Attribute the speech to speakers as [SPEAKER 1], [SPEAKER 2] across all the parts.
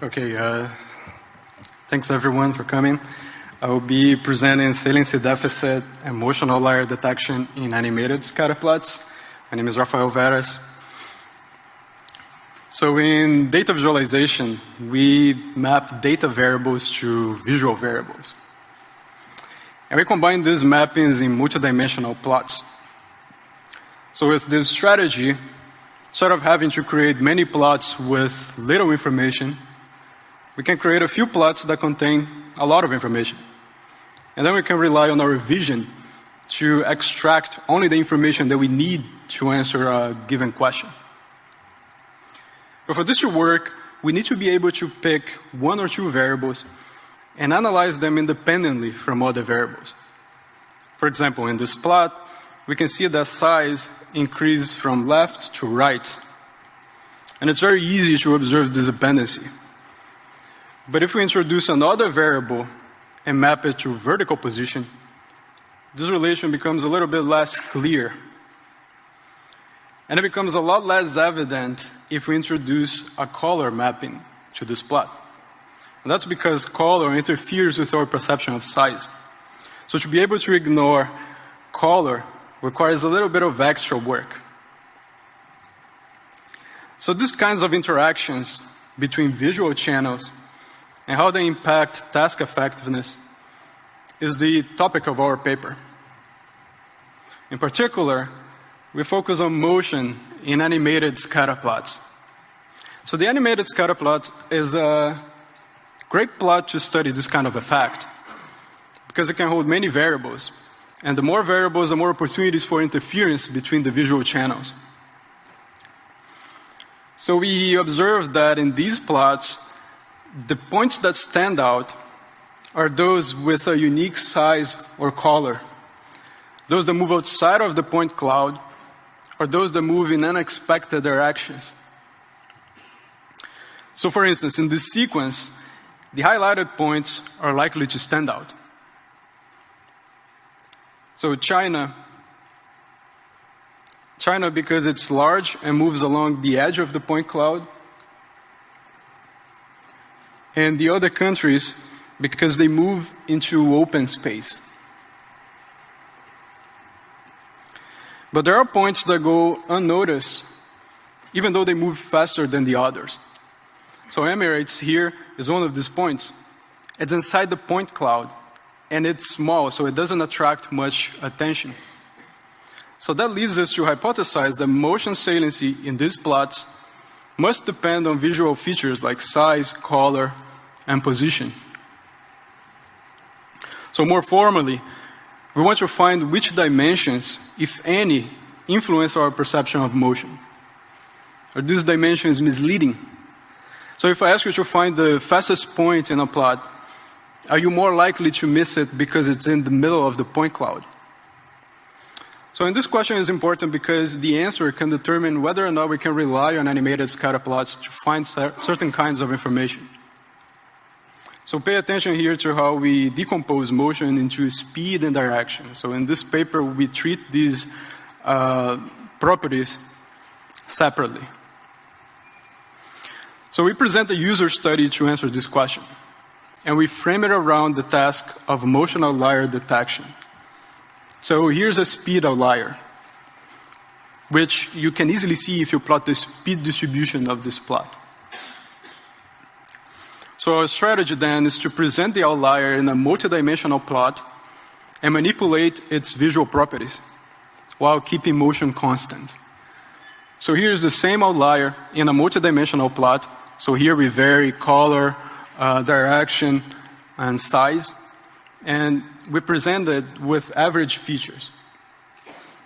[SPEAKER 1] Okay, thanks everyone for coming. I will be presenting Saliency Deficit and motion outlier detection in animated scatterplots. My name is Rafael Veras. So in data visualization, we map data variables to visual variables. And we combine these mappings in multidimensional plots. So with this strategy, instead of having to create many plots with little information, we can create a few plots that contain a lot of information. And then we can rely on our vision to extract only the information that we need to answer a given question. But for this to work, we need to be able to pick one or two variables and analyze them independently from other variables. For example, in this plot, we can see that size increases from left to right. And it's very easy to observe this dependency. But if we introduce another variable and map it to vertical position, this relation becomes a little bit less clear. And it becomes a lot less evident if we introduce a color mapping to this plot. And that's because color interferes with our perception of size. So to be able to ignore color requires a little bit of extra work. So these kinds of interactions between visual channels and how they impact task effectiveness is the topic of our paper. In particular, we focus on motion in animated scatterplots. So the animated scatterplot is a great plot to study this kind of effect because it can hold many variables. And the more variables, the more opportunities for interference between the visual channels. So we observed that in these plots, the points that stand out are those with a unique size or color, those that move outside of the point cloud, or those that move in unexpected directions. So for instance, in this sequence, the highlighted points are likely to stand out. So China because it's large and moves along the edge of the point cloud, and the other countries because they move into open space. But there are points that go unnoticed, even though they move faster than the others. So Emirates here is one of these points. It's inside the point cloud, and it's small, so it doesn't attract much attention. So that leads us to hypothesize that motion saliency in these plots must depend on visual features like size, color, and position. So more formally, we want to find which dimensions, if any, influence our perception of motion. Are these dimensions misleading? So if I ask you to find the fastest point in a plot, are you more likely to miss it because it's in the middle of the point cloud? So this question is important because the answer can determine whether or not we can rely on animated scatterplots to find certain kinds of information. So pay attention here to how we decompose motion into speed and direction. So in this paper, we treat these properties separately. So we present a user study to answer this question. And we frame it around the task of motion outlier detection. So here's a speed outlier, which you can easily see if you plot the speed distribution of this plot. So our strategy then is to present the outlier in a multidimensional plot and manipulate its visual properties while keeping motion constant. So here's the same outlier in a multidimensional plot. So here we vary color, direction, and size. And we present it with average features.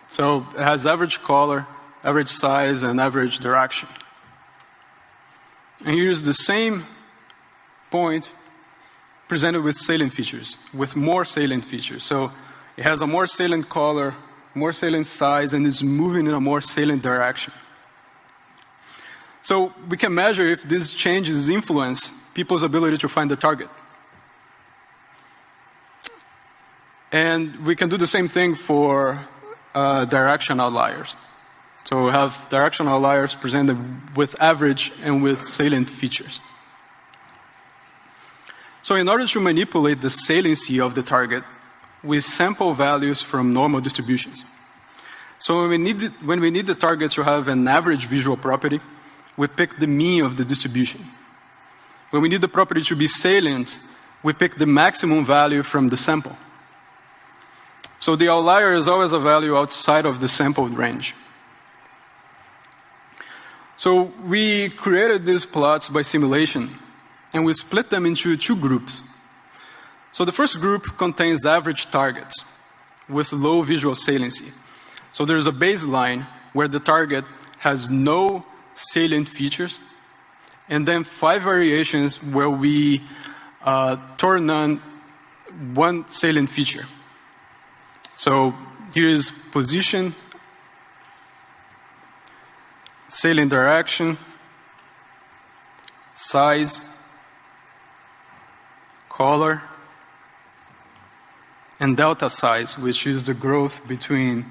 [SPEAKER 1] So it has average color, average size, and average direction. And here's the same point presented with salient features, with more salient features. So it has a more salient color, more salient size, and is moving in a more salient direction. So we can measure if these changes influence people's ability to find the target. And we can do the same thing for direction outliers. So we have direction outliers presented with average and with salient features. So in order to manipulate the saliency of the target, we sample values from normal distributions. So when we need the target to have an average visual property, we pick the mean of the distribution. When we need the property to be salient, we pick the maximum value from the sample. So the outlier is always a value outside of the sampled range. So we created these plots by simulation, and we split them into two groups. So the first group contains average targets with low visual saliency. So there's a baseline where the target has no salient features, and then 5 variations where we turn on one salient feature. So here is position, salient direction, size, color, and delta size, which is the growth between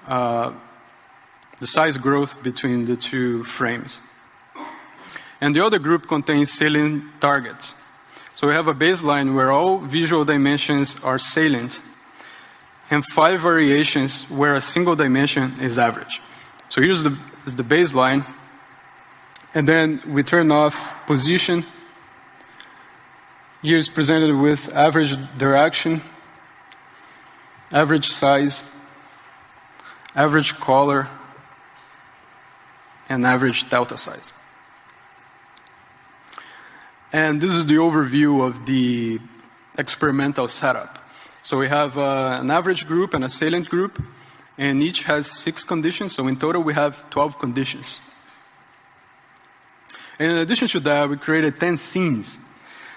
[SPEAKER 1] the size growth between the two frames. And the other group contains salient targets. So we have a baseline where all visual dimensions are salient, and 5 variations where a single dimension is average. So here's the baseline, and then we turn off position. Here is presented with average direction, average size, average color, and average delta size. And this is the overview of the experimental setup. So we have an average group and a salient group, and each has 6 conditions. So in total, we have 12 conditions. And in addition to that, we created 10 scenes.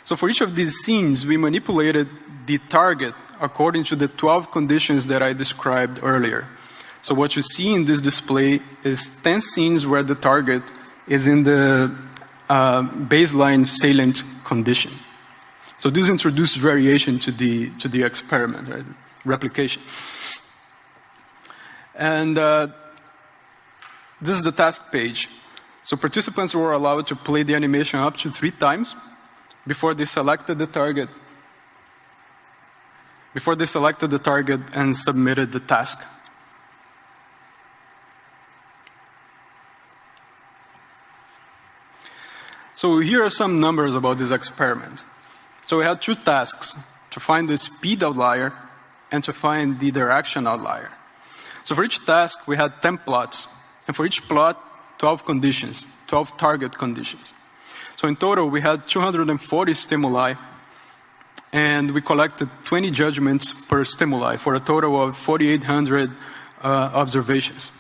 [SPEAKER 1] So for each of these scenes, we manipulated the target according to the 12 conditions that I described earlier. So what you see in this display is 10 scenes where the target is in the baseline salient condition. So this introduced variation to the experiment, right? Replication. And this is the task page. So participants were allowed to play the animation up to 3 times before they selected the target. Before they selected the target and submitted the task. So here are some numbers about this experiment. So we had 2 tasks, to find the speed outlier and to find the direction outlier. So for each task, we had 10 plots. And for each plot, 12 conditions, 12 target conditions. So in total, we had 240 stimuli, and we collected 20 judgments per stimuli for a total of 4,800 observations.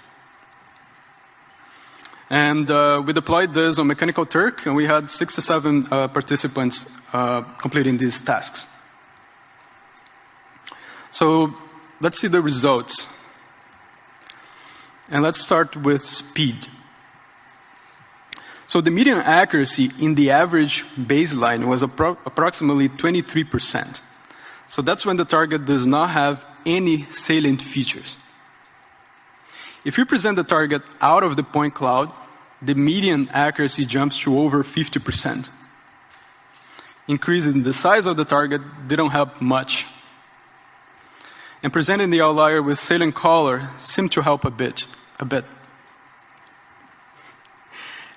[SPEAKER 1] And we deployed this on Mechanical Turk, and we had 67 participants completing these tasks. So let's see the results. And let's start with speed. So the median accuracy in the average baseline was approximately 23%. So that's when the target does not have any salient features. If you present the target out of the point cloud, the median accuracy jumps to over 50%. Increasing the size of the target didn't help much. And presenting the outlier with salient color seemed to help a bit.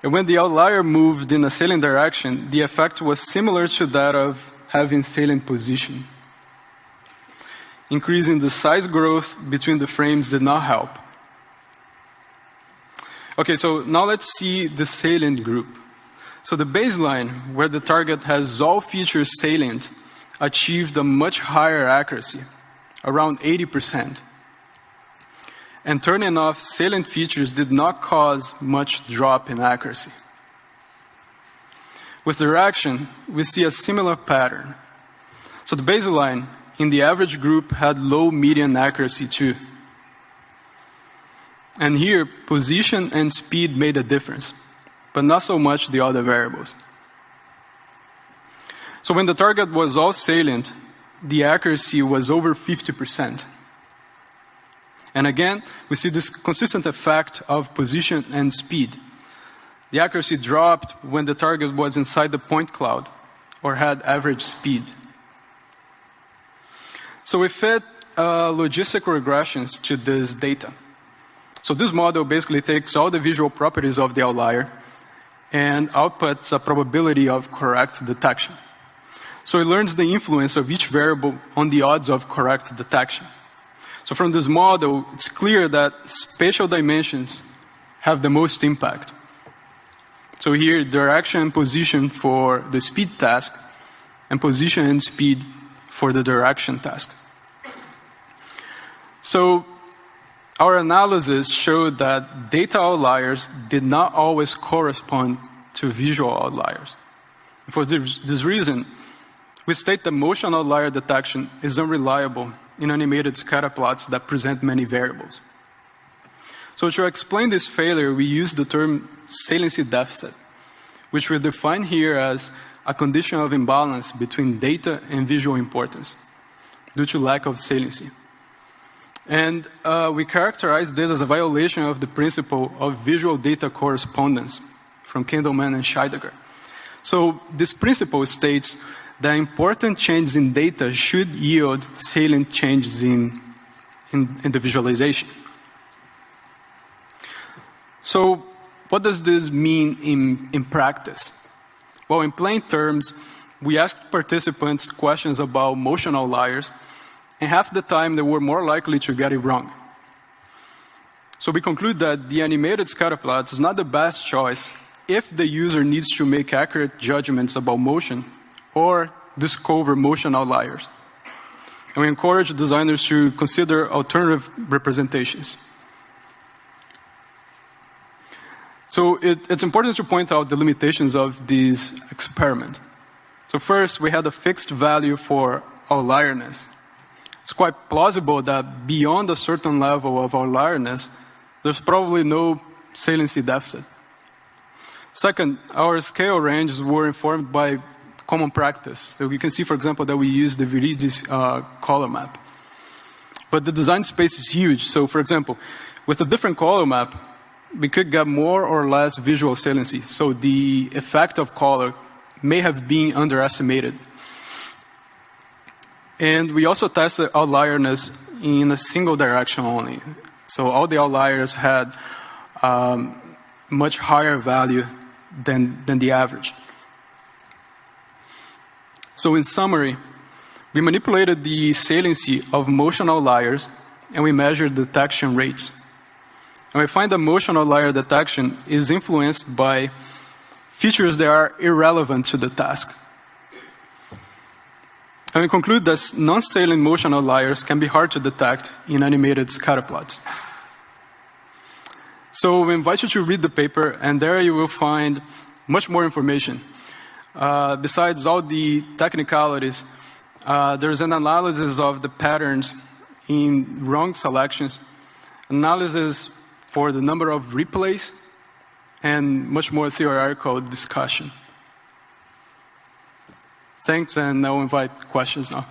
[SPEAKER 1] And when the outlier moved in a salient direction, the effect was similar to that of having salient position. Increasing the size growth between the frames did not help. Okay, so now let's see the salient group. So the baseline, where the target has all features salient, achieved a much higher accuracy, around 80%. And turning off salient features did not cause much drop in accuracy. With direction, we see a similar pattern. So the baseline in the average group had low median accuracy too. And here, position and speed made a difference, but not so much the other variables. So when the target was all salient, the accuracy was over 50%. And again, we see this consistent effect of position and speed. The accuracy dropped when the target was inside the point cloud, or had average speed. So we fed logistic regressions to this data. So this model basically takes all the visual properties of the outlier and outputs a probability of correct detection. So it learns the influence of each variable on the odds of correct detection. So from this model, it's clear that spatial dimensions have the most impact. So here, direction and position for the speed task, and position and speed for the direction task. So our analysis showed that data outliers did not always correspond to visual outliers. For this reason, we state that motion outlier detection is unreliable in animated scatterplots that present many variables. So to explain this failure, we use the term saliency deficit, which we define here as a condition of imbalance between data and visual importance due to lack of saliency. And we characterize this as a violation of the principle of visual data correspondence from Kendallman and Scheidegger. So this principle states that important changes in data should yield salient changes in the visualization. So what does this mean in practice? Well, in plain terms, we asked participants questions about motion outliers, and half the time they were more likely to get it wrong. So we conclude that the animated scatterplot is not the best choice if the user needs to make accurate judgments about motion or discover motion outliers. And we encourage designers to consider alternative representations. So it's important to point out the limitations of this experiment. So first, we had a fixed value for outlierness. It's quite plausible that beyond a certain level of outlierness, there's probably no saliency deficit. Second, our scale ranges were informed by common practice. So you can see, for example, that we use the Viridis color map. But the design space is huge. So, for example, with a different color map, we could get more or less visual saliency. So the effect of color may have been underestimated. And we also tested outlierness in a single direction only. So all the outliers had much higher value than the average. So in summary, we manipulated the saliency of motion outliers and we measured detection rates. And we find that motion outlier detection is influenced by features that are irrelevant to the task. And we conclude that non-salient motion outliers can be hard to detect in animated scatterplots. So we invite you to read the paper, and there you will find much more information. Besides all the technicalities, there's an analysis of the patterns in wrong selections, analysis for the number of replays, and much more theoretical discussion. Thanks, and I'll invite questions now.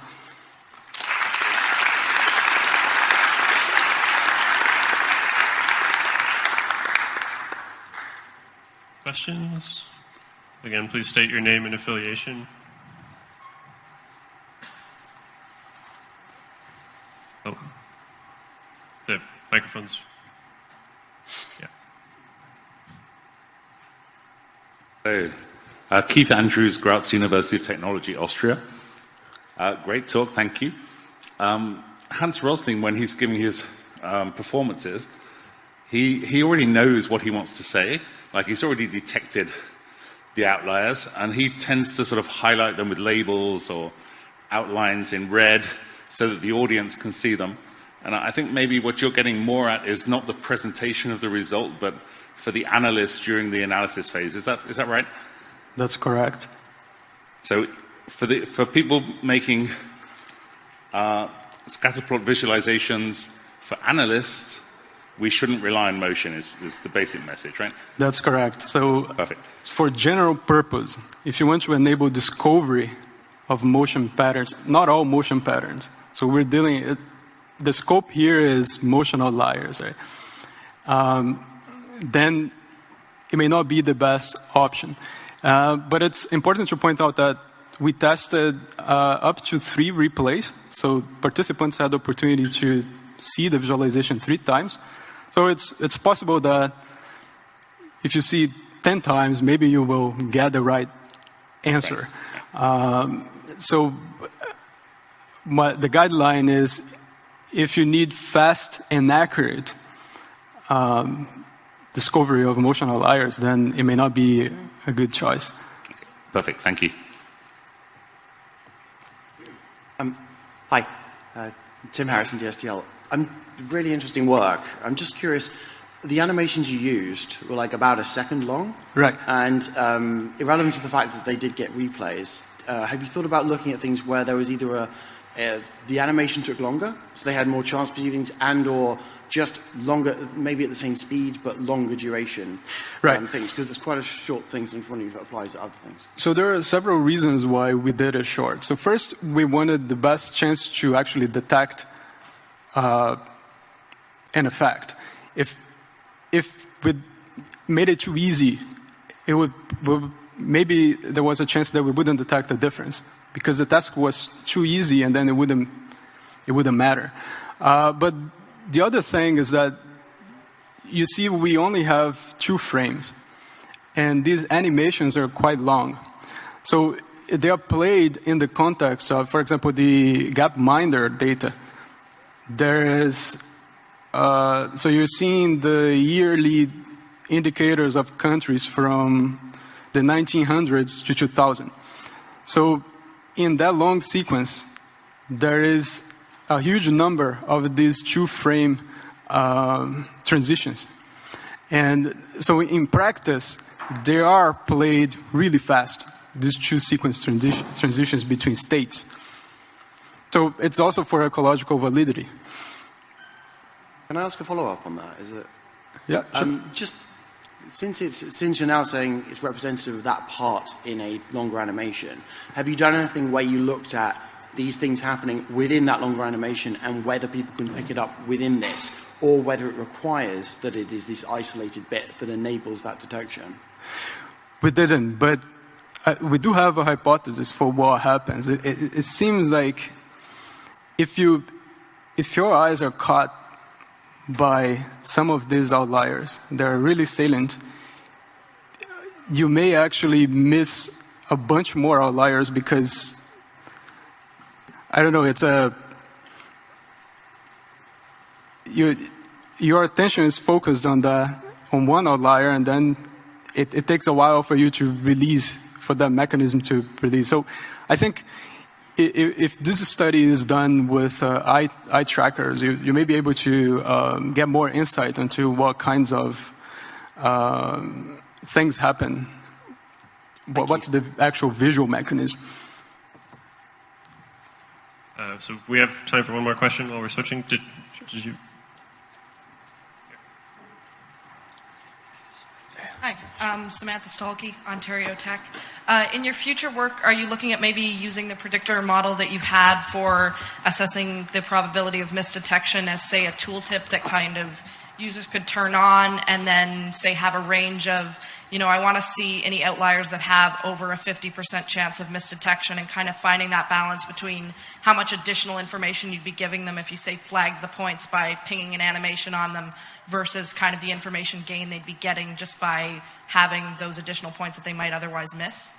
[SPEAKER 2] Questions? Again, please state your name and affiliation. Oh, the microphone's, yeah.
[SPEAKER 3] So, Keith Andrews, Graz University of Technology, Austria. Great talk, thank you. Hans Rosling, when he's giving his performances, he already knows what he wants to say. Like, he's already detected the outliers, and he tends to sort of highlight them with labels or outlines in red so that the audience can see them. And I think maybe what you're getting more at is not the presentation of the result, but for the analyst during the analysis phase. Is that right?
[SPEAKER 1] That's correct.
[SPEAKER 3] So for people making scatterplot visualizations, for analysts, we shouldn't rely on motion is the basic message, right?
[SPEAKER 1] That's correct. So
[SPEAKER 3] perfect.
[SPEAKER 1] For general purpose, if you want to enable discovery of motion patterns, not all motion patterns. So we're dealing, the scope here is motion outliers, right? Then it may not be the best option. But it's important to point out that we tested up to 3 replays. So participants had the opportunity to see the visualization 3 times. So it's possible that if you see 10 times, maybe you will get the right answer. So the guideline is if you need fast and accurate discovery of emotional outliers, then it may not be a good choice.
[SPEAKER 3] Perfect, thank you.
[SPEAKER 4] Hi, Tim Harrison, DSTL. Really interesting work. I'm just curious, the animations you used were like about a second long.
[SPEAKER 1] Right.
[SPEAKER 4] And irrelevant to the fact that they did get replays, have you thought about looking at things where there was either the animation took longer, so they had more chance proceedings, and or just longer, maybe at the same speed, but longer duration things? Because there's quite a short thing, so I'm just wondering if it applies to other things.
[SPEAKER 1] So there are several reasons why we did it short. So first, we wanted the best chance to actually detect an effect. If we made it too easy, it would maybe there was a chance that we wouldn't detect the difference because the task was too easy, and then it wouldn't matter. But the other thing is that you see we only have 2 frames, and these animations are quite long. So they are played in the context of, for example, the Gapminder data. There is so you're seeing the yearly indicators of countries from the 1900s to 2000. So in that long sequence, there is a huge number of these 2-frame transitions. And so in practice, they are played really fast, these 2-sequence transitions between states. So it's also for ecological validity.
[SPEAKER 4] Can I ask a follow-up on that? Is it?
[SPEAKER 1] Yeah, sure.
[SPEAKER 4] Just since you're now saying it's representative of that part in a longer animation, have you done anything where you looked at these things happening within that longer animation and whether people can pick it up within this, or whether it requires that it is this isolated bit that enables that detection?
[SPEAKER 1] We didn't, but we do have a hypothesis for what happens. It seems like if your eyes are caught by some of these outliers that are really salient, you may actually miss a bunch more outliers because, I don't know, it's your attention is focused on one outlier, and then it takes a while for you to release, for that mechanism to release. So I think if this study is done with eye trackers, you may be able to get more insight into what kinds of things happen. What's the actual visual mechanism?
[SPEAKER 2] So we have time for one more question while we're switching. Did you?
[SPEAKER 5] Hi, Samantha Stalkey, Ontario Tech. In your future work, are you looking at maybe using the predictor model that you had for assessing the probability of misdetection as, say, a tooltip that kind of users could turn on and then, say, have a range of, I want to see any outliers that have over a 50% chance of misdetection, and kind of finding that balance between how much additional information you'd be giving them if you, say, flagged the points by pinging an animation on them versus kind of the information gain they'd be getting just by having those additional points that they might otherwise miss?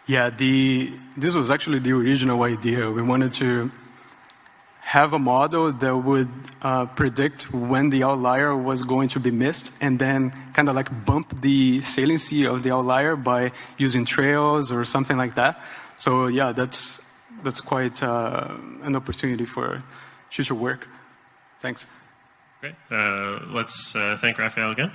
[SPEAKER 1] Yeah, this was actually the original idea. We wanted to have a model that would predict when the outlier was going to be missed, and then kind of like bump the saliency of the outlier by using trails or something like that. So yeah, that's quite an opportunity for future work. Thanks.
[SPEAKER 2] Great. Let's thank Raphael again.